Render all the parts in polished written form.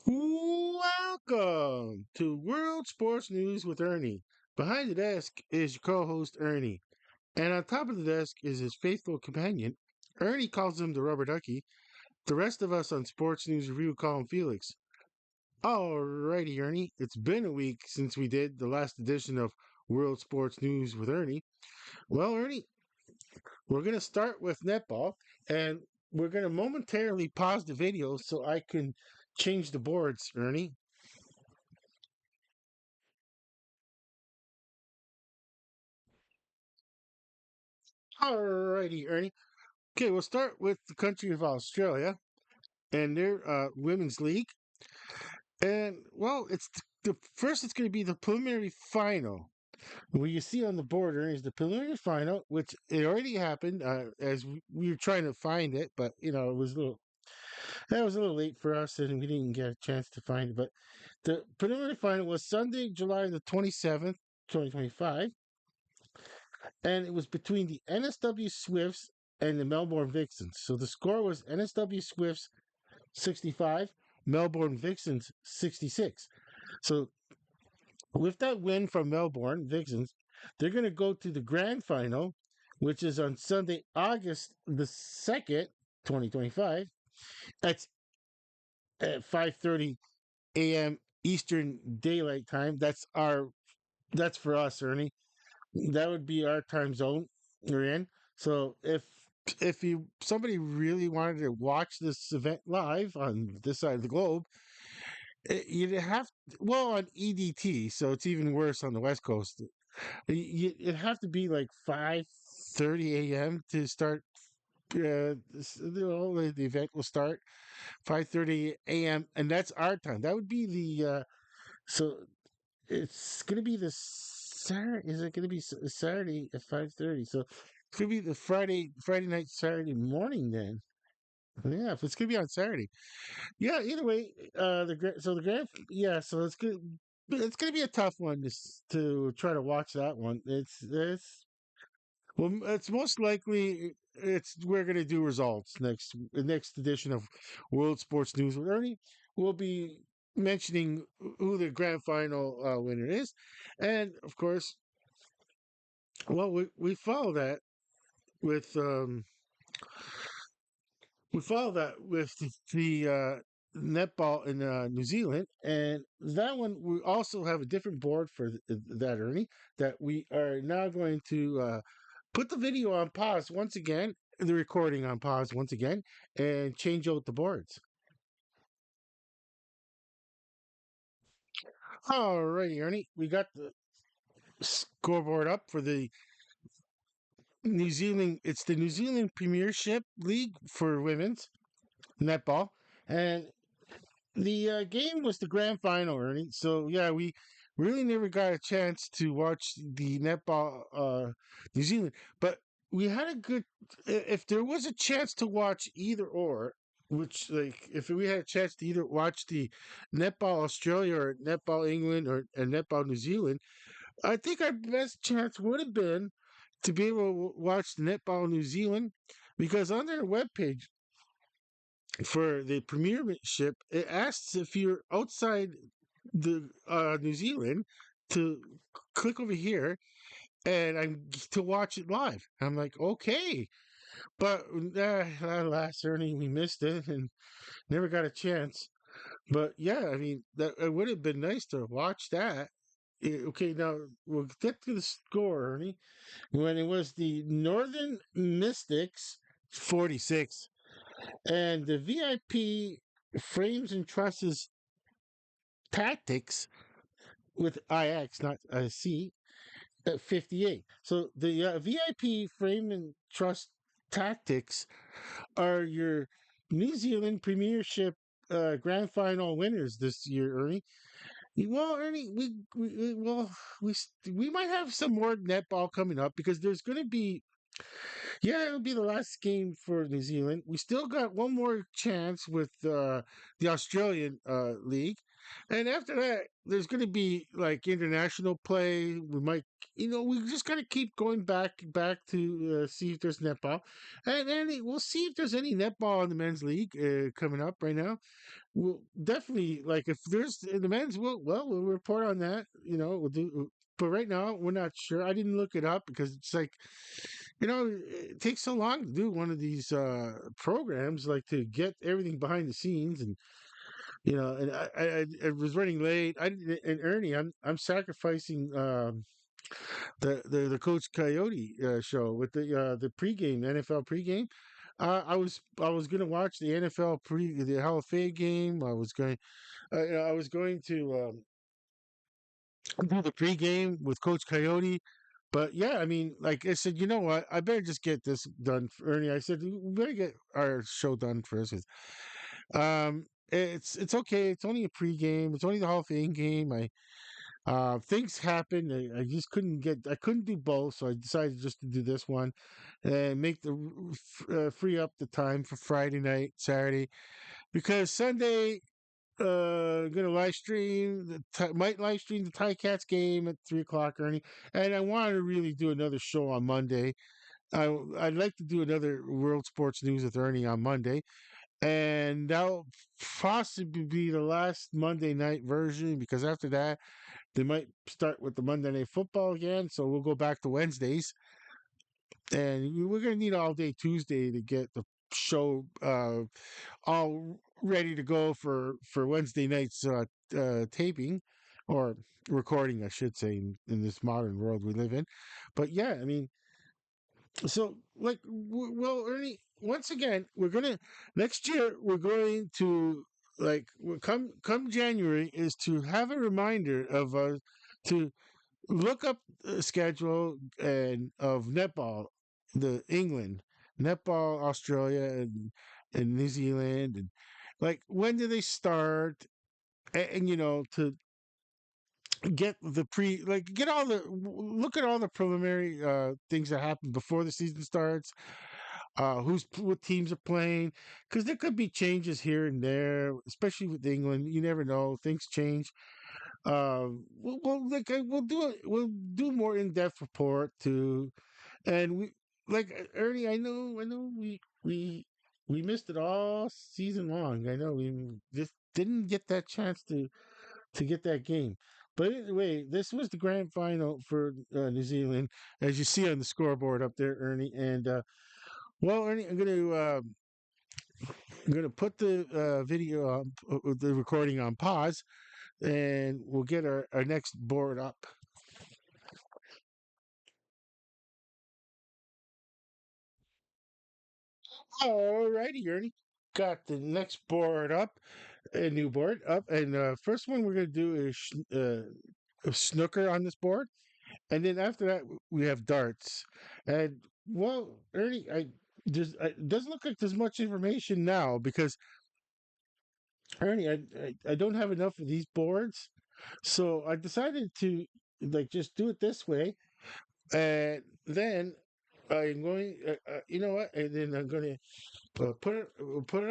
Welcome to World Sports News with Ernie. Behind the desk is your co host, Ernie. And on top of the desk is his faithful companion. Ernie calls him the rubber ducky. The rest of us on Sports News Review call him Felix. Alrighty, Ernie. It's been a week since we did the last edition of World Sports News with Ernie. Well, Ernie, we're going to start with netball, and we're going to momentarily pause the video so I can change the boards, Ernie. Alrighty, Ernie. Okay, we'll start with the country of Australia and their women's league. And well, the first. It's going to be the preliminary final. What you see on the border is the preliminary final, which it already happened. As we were trying to find it, but it was a little that was a little late for us, and we didn't get a chance to find it. But the preliminary final was Sunday, July the 27th, 2025, and it was between the NSW Swifts and the Melbourne Vixens. So the score was NSW Swifts 65, Melbourne Vixens 66. So with that win from Melbourne Vixens, they're going to go to the grand final, which is on Sunday, August the 2nd, 2025. That's at 5:30 a.m. Eastern Daylight Time. That's for us, Ernie. That would be our time zone we're in. So if you somebody really wanted to watch this event live on this side of the globe, you'd have well on EDT, so it's even worse on the West Coast. It'd have to be like 5:30 a.m. to start. The event will start 5:30 a.m. and that's our time. That would be the so it's gonna be the Saturday. Is it gonna be Saturday at 5:30? So it's gonna be the Friday night, Saturday morning then. Yeah, if it's gonna be on Saturday. Yeah, either way, the grand yeah, so it's gonna be a tough one to try to watch that one. It's most likely it's we're gonna do results next edition of World Sports News with Ernie. We'll be mentioning who the grand final winner is, and of course, well, we follow that with netball in New Zealand, and that one we also have a different board for that, Ernie. That we are now going to put the video on pause once again, the recording on pause once again, and change out the boards. All righty, Ernie, we got the scoreboard up for the New Zealand. It's the New Zealand Premiership League for women's netball, and the game was the grand final, Ernie. So yeah, we really never got a chance to watch the netball New Zealand, but we had a good. If there was a chance to watch either or, which like if we had a chance to either watch the netball Australia or netball England or netball New Zealand, I think our best chance would have been to be able to watch the netball New Zealand because on their webpage for the premiership, it asks if you're outside the New Zealand to click over here and I'm to watch it live. I'm like, okay, but alas, Ernie, we missed it and never got a chance. But yeah, I mean, that it would have been nice to watch that. Okay, now we'll get to the score, Ernie. When it was the Northern Mystics 46 and the VIP frames and trusses tactics with IX, not C, at 58. So the VIP frame and trust tactics are your New Zealand Premiership Grand Final winners this year, Ernie. Well, Ernie, we might have some more netball coming up because there's going to be Yeah, it'll be the last game for New Zealand. We still got one more chance with the Australian league, and after that, there's going to be like international play. We might, we just got to keep going back to see if there's netball, and we'll see if there's any netball in the men's league coming up right now. Well, definitely, like if there's in the men's, we'll report on that. We'll do. But right now, we're not sure. I didn't look it up because it's like, it takes so long to do one of these programs, like to get everything behind the scenes, and and I was running late. And Ernie, I'm sacrificing the Coach Coyote show with the pregame NFL pregame. I was gonna watch the NFL the Hall of Fame game. I was going to do the pregame with Coach Coyote. But yeah, I mean, like I said, you know what? I better just get this done, Ernie. I said we better get our show done first. 'Cause, it's okay. It's only a pregame. It's only the Hall of Fame game. Things happen. I just couldn't get. I couldn't do both, so I decided just to do this one and make free up the time for Friday night, Saturday, because Sunday gonna live stream might live stream the Tie Cats game at 3 o'clock, Ernie. And I want to really do another show on Monday. I'd like to do another World Sports News with Ernie on Monday, and that'll possibly be the last Monday night version because after that they might start with the Monday Night Football again. So we'll go back to Wednesdays, and we're gonna need all day Tuesday to get the show all ready to go for Wednesday night's taping or recording, I should say, in this modern world we live in. But yeah, I mean, so like, well, Ernie, once again, we're gonna next year we're going to like come January is to have a reminder of to look up the schedule and of netball, the England, netball, Australia, and New Zealand, and like when do they start? And to get the get all the look at all the preliminary things that happen before the season starts. What teams are playing? Because there could be changes here and there, especially with England. You never know; things change. We'll do it. We'll do more in depth report too, and we like Ernie. I know we missed it all season long. I know we just didn't get that chance to get that game. But anyway, this was the grand final for New Zealand, as you see on the scoreboard up there, Ernie. And well, Ernie, I'm gonna put the video on the recording on pause, and we'll get our next board up. All righty, Ernie. Got the next board up, a new board up, and first one we're gonna do is a snooker on this board, and then after that we have darts. And well, Ernie, it doesn't look like there's much information now because Ernie, I don't have enough of these boards, so I decided to like just do it this way, and then I'm going. You know what? And then I'm going to put it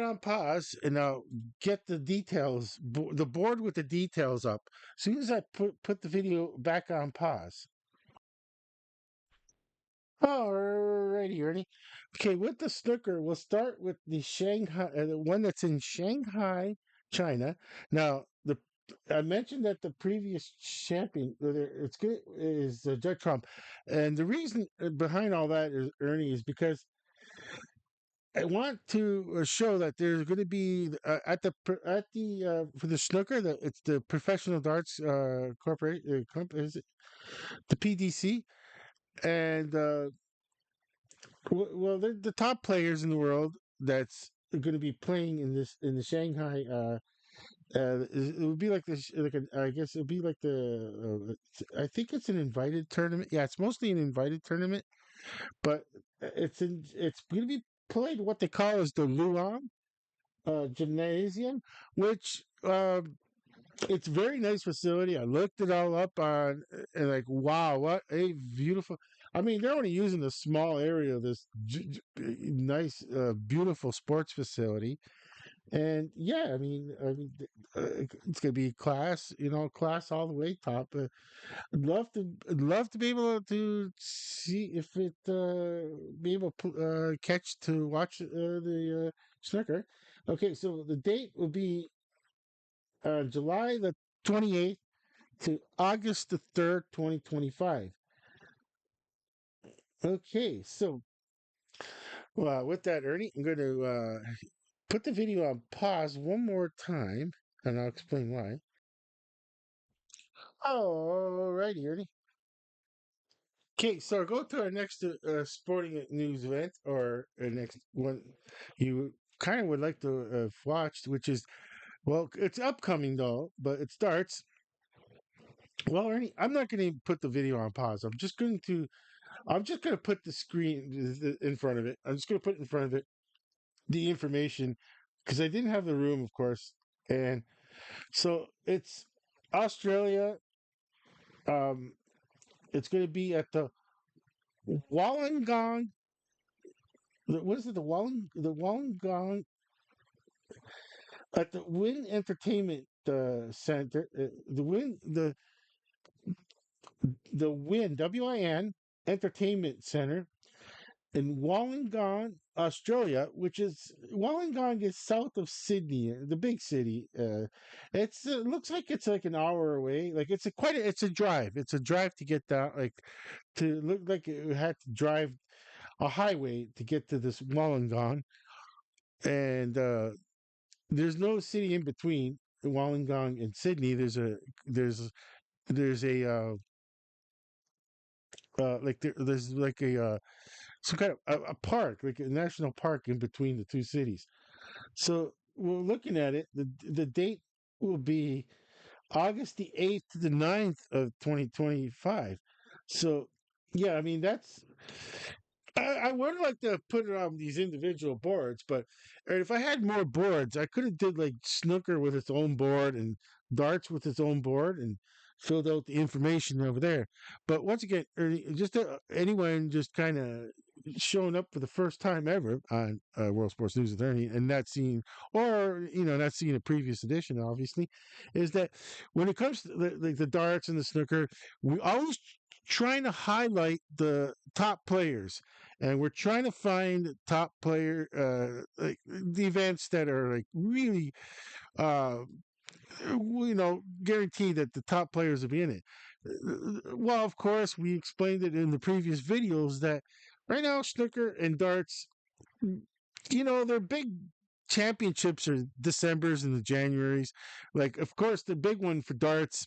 on pause, and I'll get the details, the board with the details up. As soon as I put the video back on pause. Alrighty, Ernie. Okay, with the snooker, we'll start with the one that's in Shanghai, China. Now, the I mentioned that the previous champion, it's good, is Judd Trump, and the reason behind all that is Ernie is because I want to show that there's going to be at the for the snooker, it's the Professional Darts Corporation, is it the PDC, and well, they're the top players in the world that's going to be playing in the Shanghai. It would be like this, I guess it would be like I think it's an invited tournament. Yeah, it's mostly an invited tournament, but it's going to be played what they call as the Luan Gymnasium, which it's very nice facility. I looked it all up on and like wow, what a beautiful. I mean, they're only using a small area of this nice, beautiful sports facility. And yeah, it's gonna be class, class all the way top. I'd love to be able to see if it be able to catch to watch the snooker. Okay, so the date will be July the 28th to August the 3rd, 2025. Okay, so with that, Ernie, I'm going to put the video on pause one more time, and I'll explain why. All righty, Ernie. Okay, so go to our next sporting news event, or next one you kind of would like to have watched, which is, well, it's upcoming though, but it starts. Well, Ernie, I'm not going to put the video on pause. I'm just going to put the screen in front of it. I'm just going to put in front of it the information because I didn't have the room, of course, and so it's Australia. Um, it's going to be at the Wollongong. What is it? The Wollongong at the Win Entertainment Center. The Win WIN Entertainment Center in Wollongong, Australia, which is Wollongong is south of Sydney, the big city. It's looks like it's like an hour away. Like it's a drive. It's a drive to get down. Like to look like it had to drive a highway to get to this Wollongong, and there's no city in between Wollongong and Sydney. There's there's a there's like a some kind of a park, like a national park in between the two cities. So we're looking at it. The date will be August the 8th to the 9th of 2025. So yeah, I mean that's I would like to put it on these individual boards, but if I had more boards, I could have did like snooker with its own board and darts with its own board and filled out the information over there. But once again, just anyone just kind of showing up for the first time ever on World Sports News with Ernie and not seeing, or not seeing a previous edition, obviously, is that when it comes to the darts and the snooker, we always trying to highlight the top players, and we're trying to find top player like the events that are like really uh guaranteed that the top players will be in it. Well, of course, we explained it in the previous videos that right now snooker and darts, their big championships are December's and the Januaries. Like, of course, the big one for darts,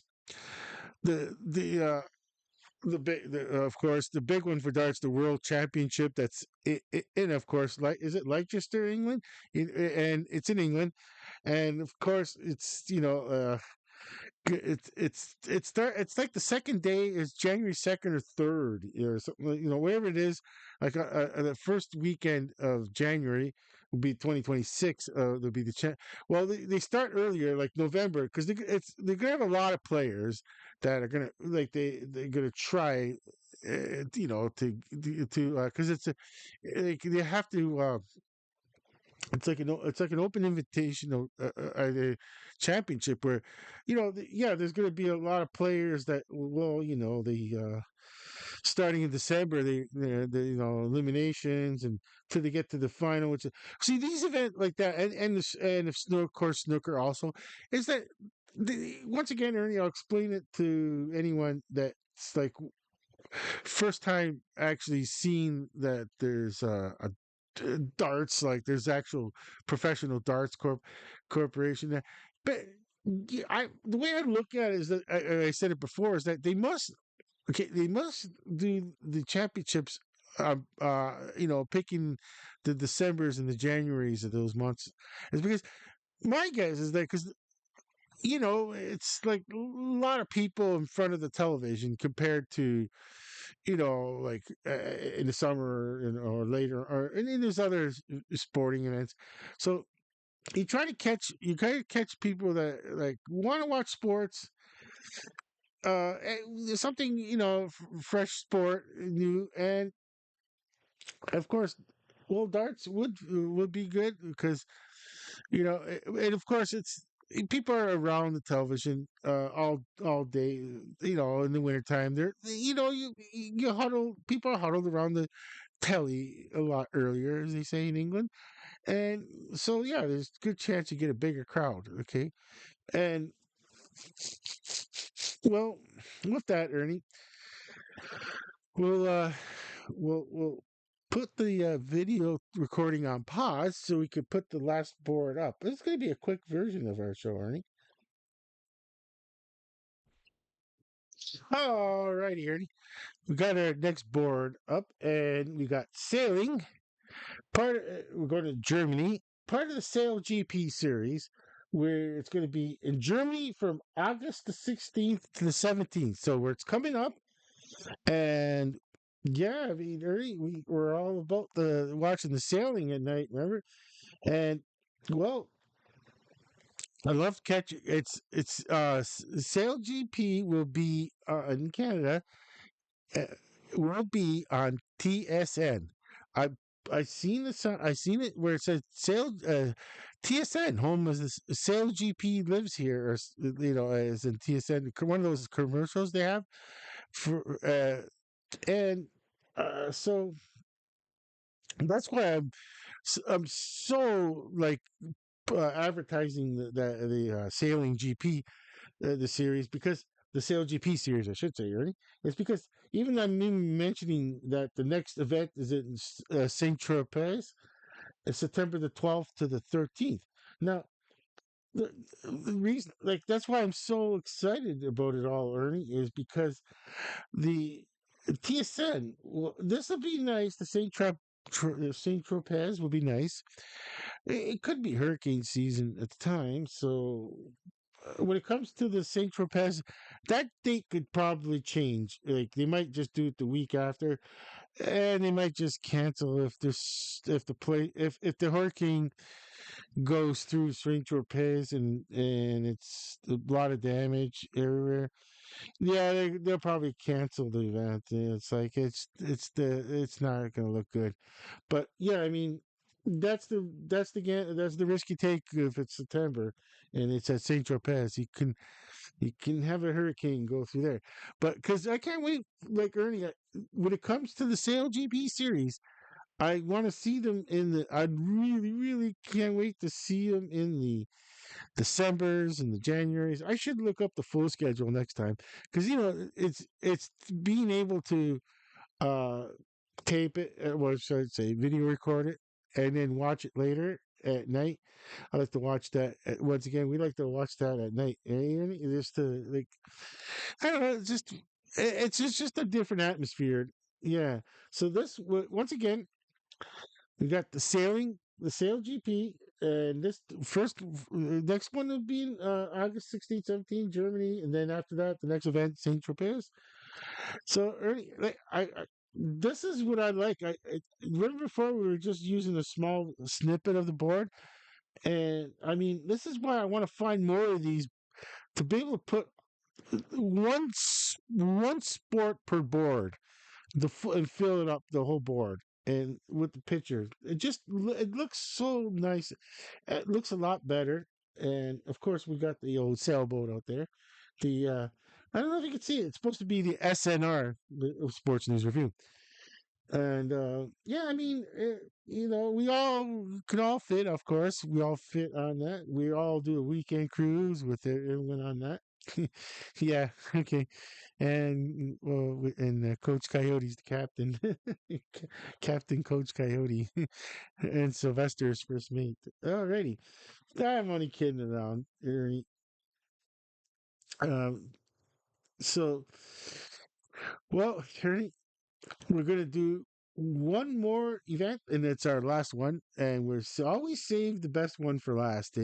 the big, of course, the big one for darts, the World Championship. That's in, of course, like is it Leicester, England? And it's in England, and of course, it's it's like the second day is January 2nd or 3rd or something, whatever it is, like the first weekend of January will be 2026. There'll be well, they start earlier, like November, because they're gonna have a lot of players that are gonna like they're gonna try to because they have to it's like an open invitation championship where yeah, there's going to be a lot of players that, well, the starting in December, the eliminations and till they get to the final, which see these events like that, and if snooker, of course, snooker also is that once again, Ernie, I'll explain it to anyone that's like first time actually seeing that there's darts, like there's actual professional darts corporation there. But the way I look at it is that I said it before, is that they must do the championships, picking the Decembers and the Januaries of those months, is because my guess is that because it's like a lot of people in front of the television compared to like in the summer or later, or and there's other sporting events. So you try to catch people that like want to watch sports something fresh sport, new, and of course, well, darts would be good because and of course people are around the television all day. In the wintertime, they're you huddle. People are huddled around the telly a lot earlier, as they say in England, and so yeah, there's a good chance you get a bigger crowd. Okay, and well, with that, Ernie, we'll we'll put the video recording on pause so we could put the last board up. It's going to be a quick version of our show, Ernie. All righty, Ernie. We got our next board up, and we got sailing. We're going to Germany. Part of the Sail GP series, where it's going to be in Germany from August the 16th to the 17th. So where it's coming up, and yeah, I mean, Ernie, we're all about the watching the sailing at night. Remember? And well, I love catch. Sail GP will be in Canada. Uh, will be on TSN. I I seen I seen it where it says Sail TSN home is this Sail GP lives here, or as in TSN. One of those commercials they have for and so that's why I'm so like advertising the sailing GP the series because the Sail GP series I should say, Ernie. It's because even I'm even mentioning that the next event is in Saint Tropez. It's September the 12th to the 13th. Now the, the reason like that's why I'm so excited about it all, Ernie, is because the TSN. Well, this will be nice. The Saint Tropez will be nice. It could be hurricane season at the time, so when it comes to the Saint Tropez, that date could probably change. Like they might just do it the week after, and they might just cancel if the hurricane goes through Saint Tropez and it's a lot of damage everywhere. Yeah, they'll probably cancel the event. It's like it's not going to look good. But yeah, I mean that's the risk you take if it's September and it's at Saint Tropez. You can have a hurricane go through there. But because I can't wait, like Ernie, when it comes to the Sail GP series, I want to see them in the. I really, really can't wait to see them in the Decembers and the Januaries. I should look up the full schedule next time because it's being able to uh tape it. What should I say? Video record it and then watch it later at night. I like to watch that. Once again, we like to watch that at night. Just to like, I don't know. It's just a different atmosphere. Yeah. So once again, we got the sailing, the Sail GP, and this next one will be in August 16th, 17th, Germany, and then after that, the next event, Saint Tropez. So, Ernie, this is what I like. Remember before we were just using a small snippet of the board, and I mean, this is why I want to find more of these to be able to put one sport per board and fill it up the whole board and with the picture it looks so nice. It looks a lot better. And of course we got the old sailboat out there. The I don't know if you can see it. It's supposed to be the SNR, the Sports News Review. And yeah, I mean, we all could all fit. Of course, we all fit on that. We all do a weekend cruise with everyone on that. Yeah, okay. And Coach Coyote's the captain, Captain Coach Coyote, and Sylvester's first mate. Alrighty, I'm only kidding around, Ernie. Um, so, well, Ernie, we're gonna do one more event, and it's our last one. And always save the best one for last.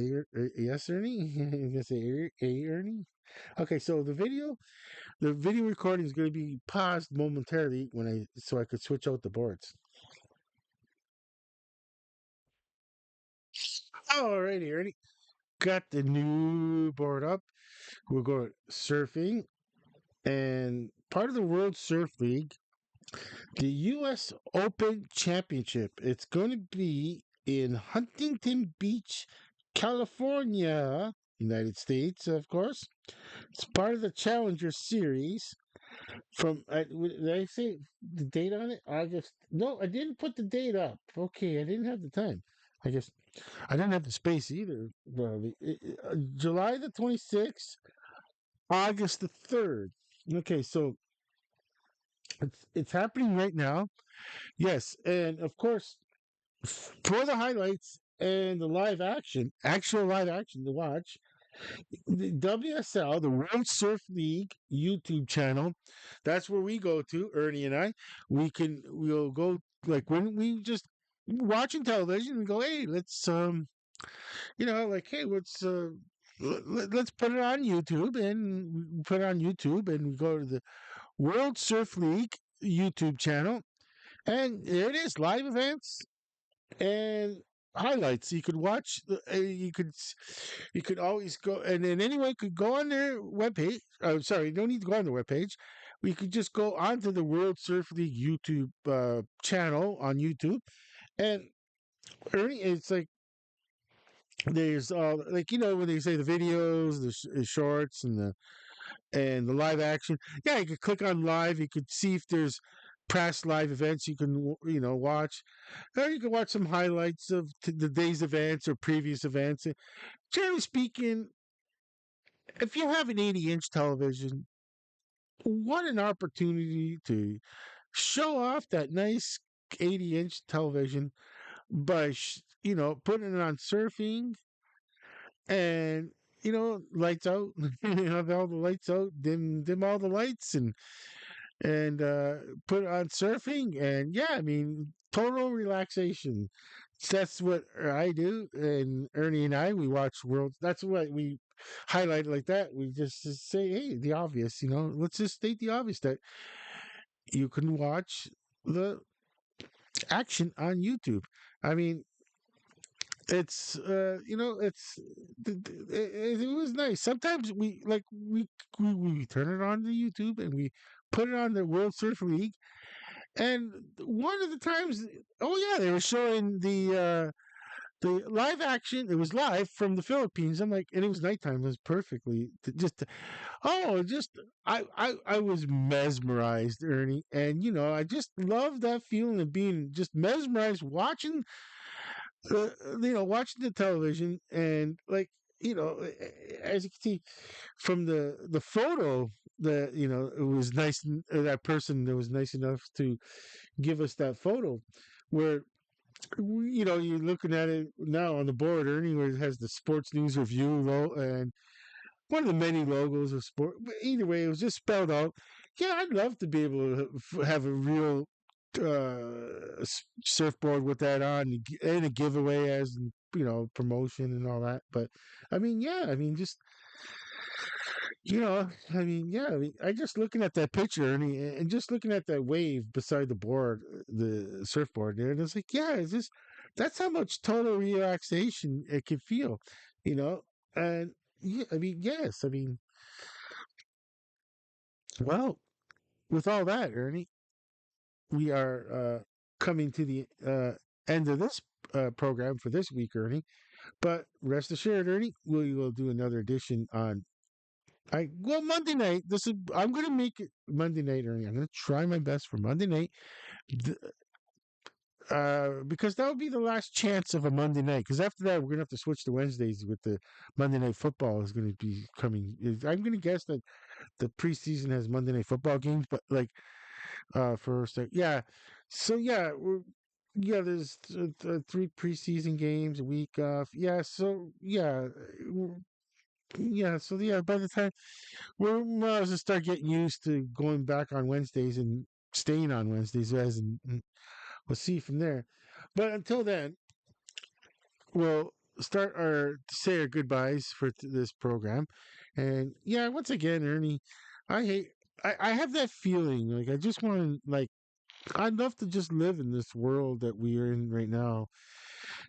Yes, Ernie. I'm gonna say, Ernie. Okay, so the video recording is going to be paused momentarily so I could switch out the boards. Alrighty, Ernie. Got the new board up. We'll go surfing. and part of the World Surf League, the U.S. Open Championship. It's going to be in Huntington Beach, California, United States, of course. It's part of the Challenger Series. Did I say the date on it? August. No, I didn't put the date up. Okay, I didn't have the time. I guess I didn't have the space either. Well, July the 26th, August the 3rd. Okay, so it's happening right now. Yes, and of course, for the highlights and the live action, actual live action to watch, the WSL, the World Surf League YouTube channel, that's where we go to, Ernie and I. We'll go like when we just watching television and go, hey, let's like, hey, let's put it on YouTube, and we put it on YouTube, and we go to the World Surf League YouTube channel, and there it is, live events and highlights. You could watch. You could always go, and then anyone could go on their webpage. Oh, sorry, you don't need to go on the webpage. We could just go onto the World Surf League YouTube channel on YouTube, and Ernie, it's like there's like when they say the videos, the shorts, and the live action. Yeah, you could click on live. You could see if there's past live events you can watch, or you can watch some highlights of the day's events or previous events. Generally speaking, if you have an 80-inch television, what an opportunity to show off that nice 80-inch television by putting it on surfing and lights out. Have all the lights out, dim all the lights, and put on surfing, and yeah, I mean, total relaxation. That's what I do, and Ernie and I, we watch world. That's what we highlight like that. We just say, hey, the obvious, let's just state the obvious that you can watch the action on YouTube. I mean, it was nice. Sometimes we turn it on to YouTube and we put it on the World Surf League. And one of the times, oh yeah, they were showing the live action. It was live from the Philippines. I'm like, and it was nighttime. It was perfectly just I was mesmerized, Ernie, and I just love that feeling of being just mesmerized watching the television, and like as you can see from the photo that it was nice, that person that was nice enough to give us that photo where you're looking at it now on the board, Ernie, where it has the sports news review and one of the many logos of sport. But either way, it was just spelled out. Yeah, I'd love to be able to have a real surfboard with that on, and a giveaway as promotion and all that. But I mean, yeah, I mean, just I mean, yeah, I mean, I just looking at that picture and just looking at that wave beside the board, the surfboard there, and it's like, yeah, it's just that's how much total relaxation it can feel, you know, and yeah, I mean, yes, I mean, well, with all that, Ernie, we are coming to the end of this program for this week, Ernie. But rest assured, Ernie, we will do another edition on Monday night. I'm gonna make it Monday night, Ernie. I'm gonna try my best for Monday night. th- because that would be the last chance of a Monday night. Because after that, we're gonna have to switch to Wednesdays with the Monday night football is gonna be coming. I'm gonna guess that the preseason has Monday night football games, but like yeah. So yeah, there's three preseason games, a week off. Yeah, so yeah, yeah. So yeah, by the time we're might as well start getting used to going back on Wednesdays and staying on Wednesdays, and we'll see from there. But until then, we'll start our say our goodbyes for this program. And yeah, once again, Ernie, I hate. I have that feeling like I just want to like I'd love to just live in this world that we are in right now.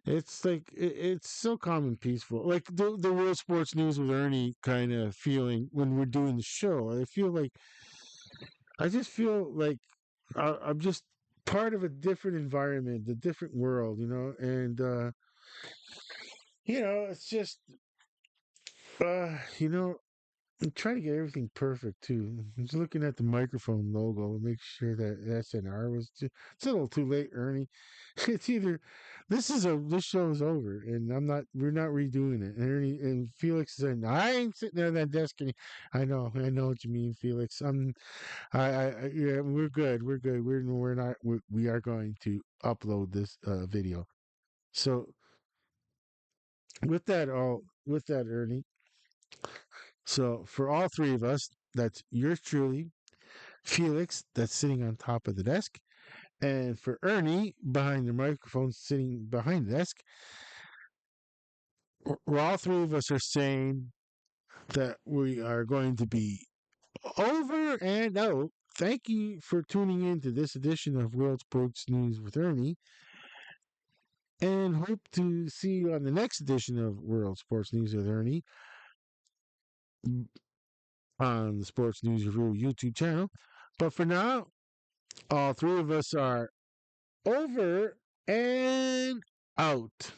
It's like it's so calm and peaceful, like the World Sports News with Ernie kind of feeling when we're doing the show. I just feel like I'm just part of a different environment, a different world, and it's just you know, I'm trying to get everything perfect too. I'm just looking at the microphone logo and make sure that SNR was. It's a little too late, Ernie. It's either this show is over and we're not redoing it. And Ernie and Felix said, I ain't sitting there at that desk. I know what you mean, Felix. Yeah, we're good. We're good. We're not. We are going to upload this video. So with that, Ernie. So for all three of us, that's yours truly, Felix, that's sitting on top of the desk, and for Ernie behind the microphone, sitting behind the desk, all three of us are saying that we are going to be over and out. Thank you for tuning in to this edition of World Sports News with Ernie, and hope to see you on the next edition of World Sports News with Ernie on the Sports News Review YouTube channel. But for now, all three of us are over and out.